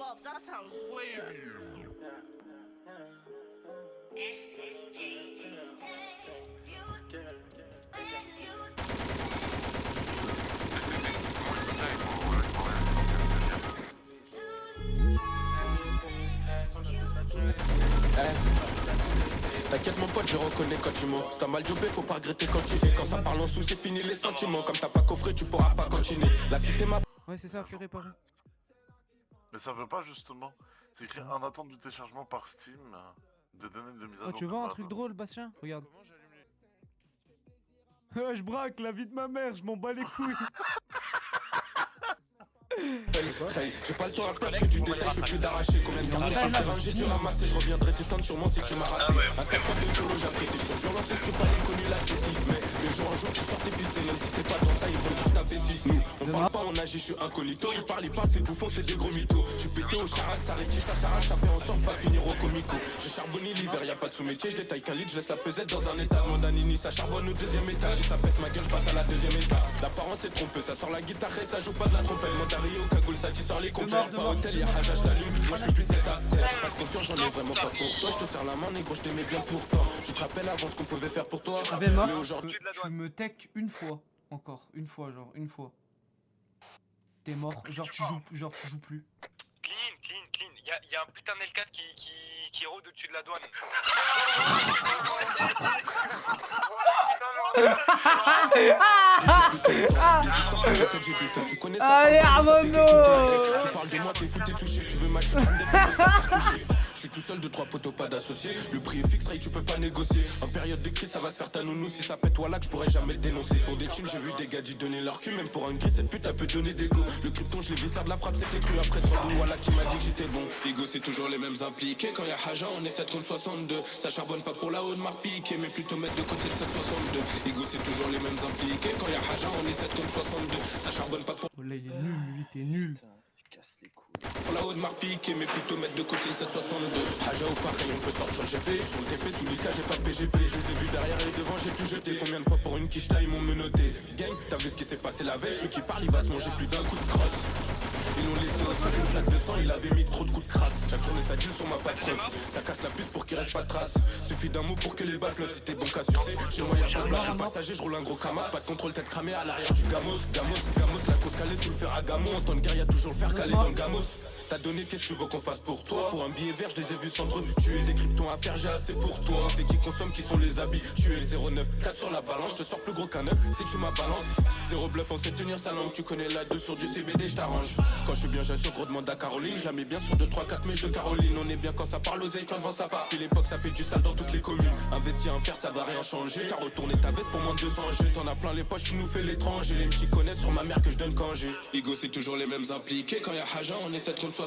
mobs, that sounds wavy. T'inquiète mon pote, je reconnais quand tu mens. Si t'as mal jobé, faut pas regretter quand tu es. Quand ça parle en sous, c'est fini les sentiments. Comme t'as pas coffré, tu pourras pas continuer. La cité m'a... Ouais, c'est ça, fait réparer. Mais ça veut pas justement. C'est écrit en attente du téléchargement par Steam des données de mise à Oh, jour. tu veux un truc drôle, Bastien? Regarde. Je braque la vie de ma mère, je m'en bats les couilles. J'ai pas le temps à perdre, je fais du détail, je fais plus d'arracher. Combien de cartes sur le terrain j'ai dû ramasser, je reviendrai t'éteindre sur moi si tu m'as raté. Un 4 de solo j'apprécie, ton violence je suis pas l'inconnu l'accessible. Mais le jour en jour tu sors tes pistes, même si t'es pas dans ça ils vont dire ta vessie. Nous on parle pas, on agit, je suis incognito. Ils parlent, c'est bouffon, c'est des gros mythos. Je suis pété au charas, ça rétisse, ça s'arrache, ça fait en sorte pas finir au comico. J'ai charbonné l'hiver, y'a pas de sous-métier, je détaille qu'un lit, je laisse la pesette dans un état. Mon Danini, ça charbonne au deuxième étage. Et ça pète ma gueule, je passe à la deuxième étape. L'apparence est trompeuse, ça sort la guitare et ça joue pas de la trompette. Montario, cagoule, ça sort les complètes. Par hôtel, y'a Haja, je t'allume. Moi je fais plus de tête à terre. Pas de confiance, j'en ai vraiment pas pour toi. Je te serre la main, négro, je t'aimais bien pour toi. Tu te rappelles avant ce qu'on pouvait faire pour toi. Mais aujourd'hui, tu me tech une fois. Encore, une fois, genre, une fois. T'es mort, genre tu joues plus. Clean. Y'a un putain de L4 qui rôde au-dessus de la douane. Tu connais ça. Allez, Armando. Tu parles de moi, t'es fou, t'es touché. Tu veux ma chute, je suis tout seul de 3 poteaux, pas d'associés. Le prix est fixe, tu peux pas négocier. En période de crise, ça va se faire ta nounou. Si ça pète, voilà que je pourrais jamais le dénoncer. Pour des thunes, j'ai vu des gadgets donner leur cul. Même pour un gris, cette pute, elle peut donner des go. Le krypton, je l'ai vissé de la frappe, c'était cru après 3 coups. Voilà qui m'a dit que j'étais bon. Ego, c'est toujours les mêmes impliqués. Quand y'a Haja, on est 7 contre 62. Ça charbonne pas pour la haute marque piquée, mais plutôt mettre de côté le 762. Ego, c'est toujours les mêmes impliqués. Quand y'a Haja, on est 7 contre 62. Ça charbonne pas pour. Oh là, il est nul, lui, t'es nul. Pour la haute marque piquée, mais plutôt mettre de côté le 762. Haja ou pareil, on peut sortir le GP. Sur le TP, sous l'IK, j'ai pas de PGP. Je les ai vus derrière et devant, j'ai pu jeter. Combien de fois pour une quiche là, ils m'ont menotté. Gang, t'as vu ce qui s'est passé la veille. Celui qui parle, il va se manger plus d'un coup de crosse. Ils l'ont laissé au sol une flaque de sang, il avait mis trop de coups de crasse. Chaque journée ça deal sur ma patte preuve. Ça casse la puce pour qu'il reste pas de traces. Suffit d'un mot pour que les balles pleuvent. Si t'es bon qu'à sucer, chez moi y'a pas de place. Je suis passager, je roule un gros camas. Pas de contrôle, tête cramée à l'arrière du gamos. Gamos, la cause calée sous le fer à gamon. En temps de guerre y'a toujours le fer calé dans le gamos. T'as donné, qu'est-ce que tu veux qu'on fasse pour toi? Pour un billet vert, je les ai vus s'entretuer. Des kryptons à faire, j'ai assez pour toi. C'est qui consomme, qui sont les habits. Tu es 0,9, 4 sur la balance, je te sors plus gros qu'un 9. Si tu m'as balance, 0 bluff, on sait tenir sa langue. Tu connais la 2 sur du CBD, je t'arrange. Quand je suis bien, j'assure, gros demande à Caroline. Je la mets bien sur 2, 3, 4 mèches de Caroline. On est bien quand ça parle, oseille, plein de vent, ça part. Puis l'époque, ça fait du sale dans toutes les communes. Investir, un fer, ça va rien changer. T'as retourné ta veste pour moins de 200 G. T'en as plein les poches, tu nous fais l'étranger. Les petits connaissent sur ma mère que je donne quand j'ai. Ego, c'est toujours les mêmes impliqués. Quand y'a Haja, on est 7 contre